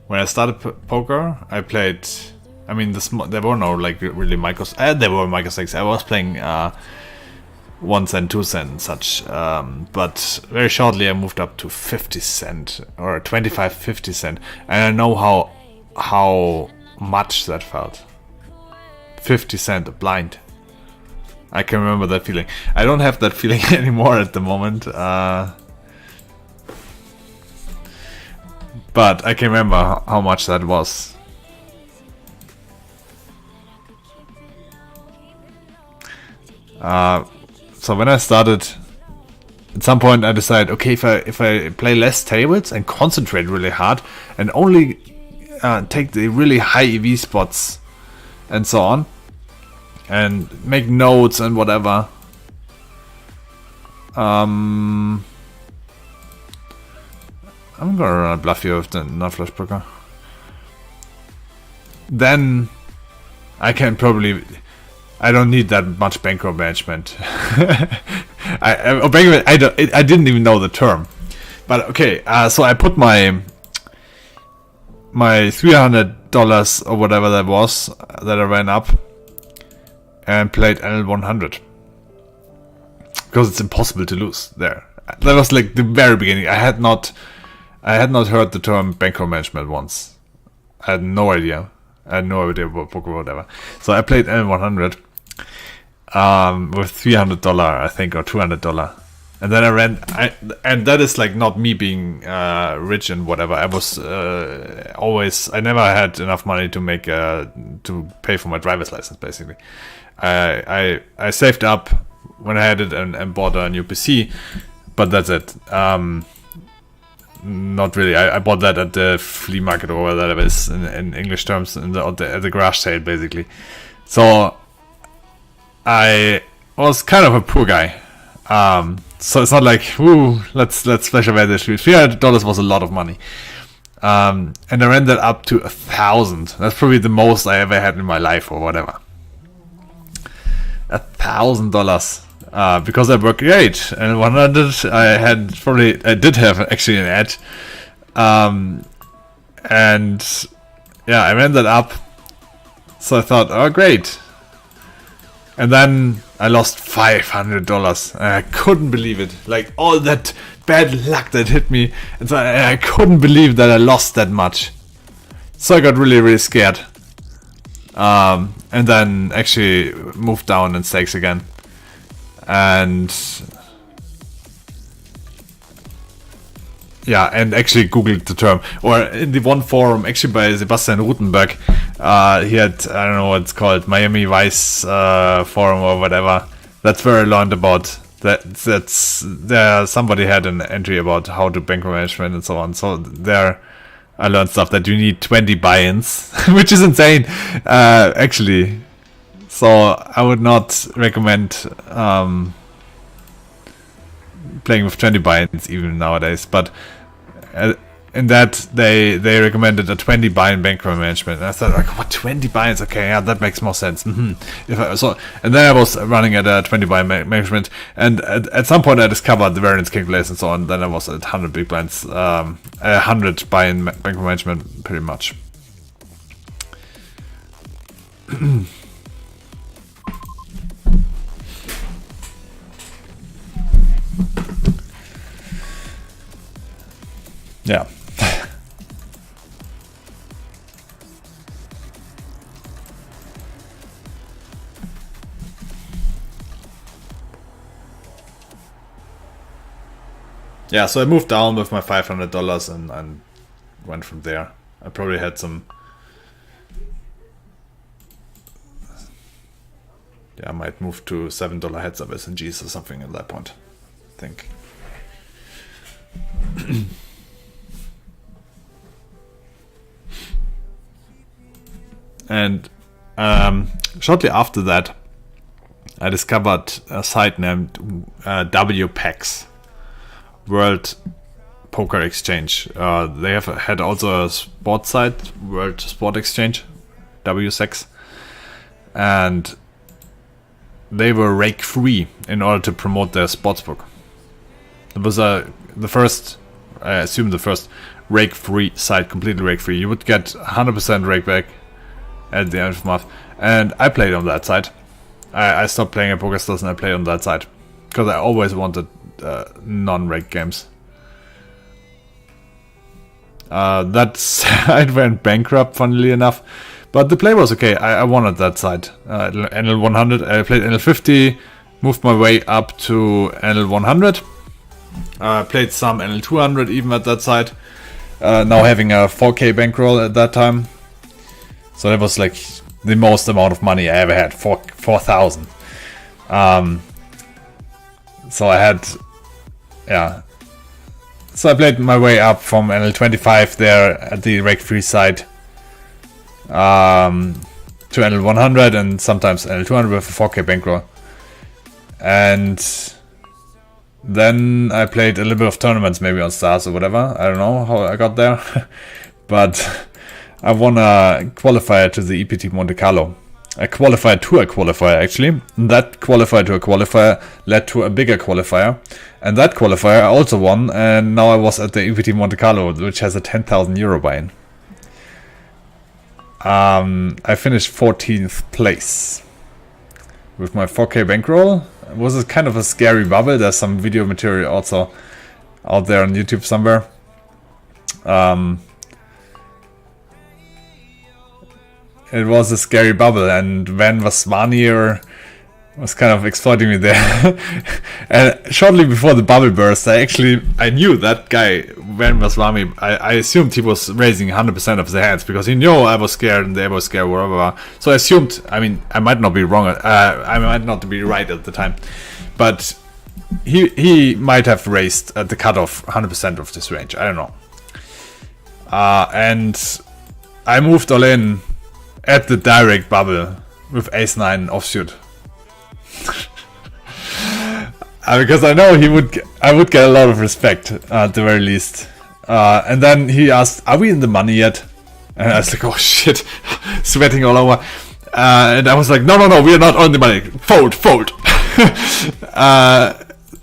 when I started poker, I played. I mean, there were no like really micros. There were microstakes. I was playing 1 cent, 2 cent, and such. But very shortly, I moved up to 50 cent or 25, 50 cent, and I know how much that felt. 50 cent a blind. I can remember that feeling. I don't have that feeling anymore at the moment. But I can remember how much that was. So when I started, at some point I decided, okay, if I play less tables and concentrate really hard and only take the really high EV spots and so on, and make notes and whatever, I'm gonna run a bluff here with the non-flush poker. Then I can probably. I don't need that much bankroll management. I didn't even know the term, but okay. So I put my $300 or whatever that was that I ran up and played L100 because it's impossible to lose there. That was like the very beginning. I had not heard the term bankroll management once. I had no idea. About poker or whatever. So I played L100 with $300, I think, or $200. And then and that is like not me being rich and whatever. I was I never had enough money to make to pay for my driver's license. Basically, I saved up when I had it and bought a new PC, but that's it. Not really. I bought that at the flea market or whatever that is in English terms, at the garage sale, basically. So I was kind of a poor guy. So it's not like, let's splash away the street. $300 was a lot of money. And I ran that up to 1,000. That's probably the most I ever had in my life or whatever. $1,000. Because I worked great, and 100 I did have actually an edge, and yeah, I ran that up. So I thought, oh great, and then I lost $500, and I couldn't believe it. Like all that bad luck that hit me, and so I couldn't believe that I lost that much. So I got really, really scared, and then actually moved down in stakes again. And yeah, and actually googled the term, or in the one forum actually by Sebastian Rutenberg, he had, I don't know what it's called, Miami Vice forum or whatever. That's where I learned about that. Somebody had an entry about how to bankroll management and so on. So there I learned stuff that you need 20 buy-ins, which is insane, actually. So I would not recommend playing with 20 buy-ins even nowadays. But in that they recommended a 20 buy-in bankroll management. And I thought, like, what, 20 buy-ins? Okay, yeah, that makes more sense. And then I was running at a 20 buy-in management, and at some point I discovered the variance calculation and so on. Then I was at 100 big blinds, 100 buy-in bankroll management, pretty much. Yeah. Yeah, so I moved down with my $500 and went from there. I probably had some. Yeah, I might move to $7 heads up SNGs or something at that point, I think. And shortly after that, I discovered a site named WPEX, World Poker Exchange. They have had also a sports site, World Sport Exchange, WSEX, and they were rake free in order to promote their sportsbook. It was the first rake-free side, completely rake-free. You would get 100% rake back at the end of the month. And I played on that side. I stopped playing at PokerStars and I played on that side. Because I always wanted non-rake games. That side went bankrupt, funnily enough. But the play was okay. I wanted that side. NL100, I played NL50, moved my way up to NL100. Played some NL200 even at that side. Now having a 4K bankroll at that time. So that was like the most amount of money I ever had, 4,000. So I had, yeah. So I played my way up from NL25 there at the rake-free side to NL100 and sometimes NL200 with a 4K bankroll. And then I played a little bit of tournaments, maybe on Stars or whatever. I don't know how I got there. But I won a qualifier to the EPT Monte Carlo. I qualified to a qualifier actually. That qualifier to a qualifier led to a bigger qualifier. And that qualifier I also won. And now I was at the EPT Monte Carlo, which has a 10,000 euro buy-in. I finished 14th place with my 4K bankroll. It was a kind of a scary bubble. There's some video material also out there on YouTube somewhere. It was a scary bubble, and Van Vaswanier was kind of exploiting me there. And shortly before the bubble burst, I knew that guy, Van Vaswanier. I assumed he was raising 100% of the hands because he knew I was scared and they were scared, whatever. So I assumed, I mean, I might not be wrong, I might not be right at the time, but he might have raised at the cutoff 100% of this range. I don't know. And I moved all in at the direct bubble with ace-9 offsuit. Because I know I would get a lot of respect at the very least. And then he asked, "Are we in the money yet?" And I was like, "Oh shit," sweating all over. And I was like, "No, we are not on the money. Fold."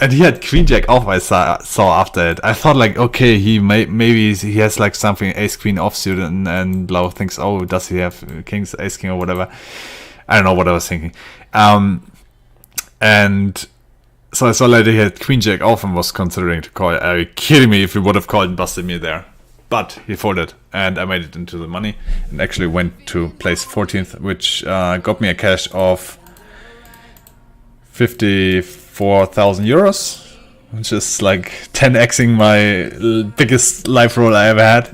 And he had Queen Jack off. I saw after it. I thought like, okay, maybe he has like something Ace Queen offsuit, and Lau thinks, oh, does he have King's Ace King or whatever? I don't know what I was thinking. And so I saw later he had Queen Jack off and was considering to call. Are you kidding me? If he would have called and busted me there. But he folded, and I made it into the money, and actually went to place 14th, which got me a cash of 54,000 euros, which is like 10xing my biggest live roll I ever had,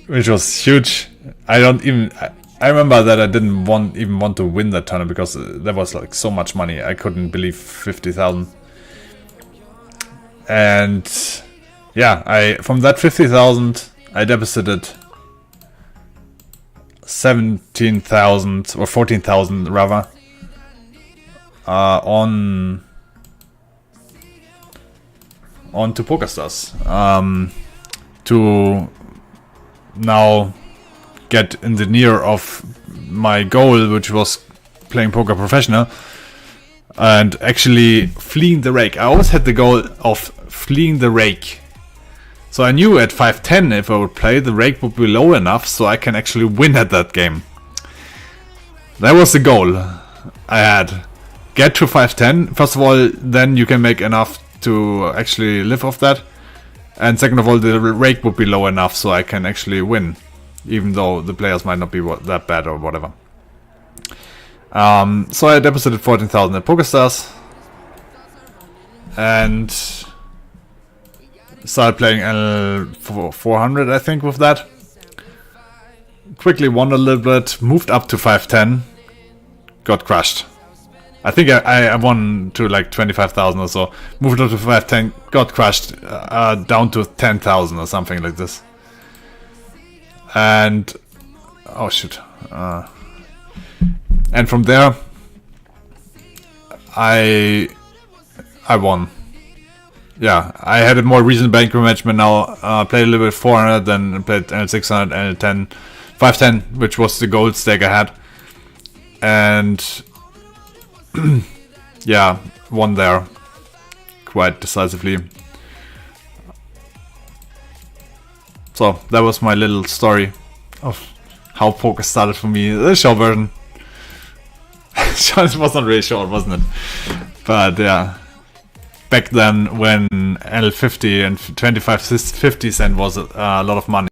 which was huge. I remember that I didn't even want to win that tournament because there was like so much money. I couldn't believe 50,000. And yeah, from that 50,000 I deposited 17,000 or 14,000 rather onto PokerStars to now get in the near of my goal, which was playing poker professional and actually fleeing the rake. I always had the goal of fleeing the rake. So I knew at 510 if I would play, the rake would be low enough so I can actually win at that game. That was the goal I had. Get to 510. First of all, then you can make enough to actually live off that. And second of all, the rake would be low enough so I can actually win, even though the players might not be that bad or whatever. So I deposited 14,000 at PokerStars and started playing L400, I think, with that. Quickly won a little bit, moved up to 510, got crushed. I think I won to like 25,000 or so. Moved up to 510, got crushed down to 10,000 or something like this. And oh shoot! And from there, I won. Yeah, I had a more recent bankroll management now. Played a little bit 400, then played L600, L10, 510, which was the gold stake I had, and yeah, won there quite decisively. So that was my little story of how poker started for me. The short version. It was not really short, wasn't it? But yeah, back then when L50 and 25 50 cent was a lot of money.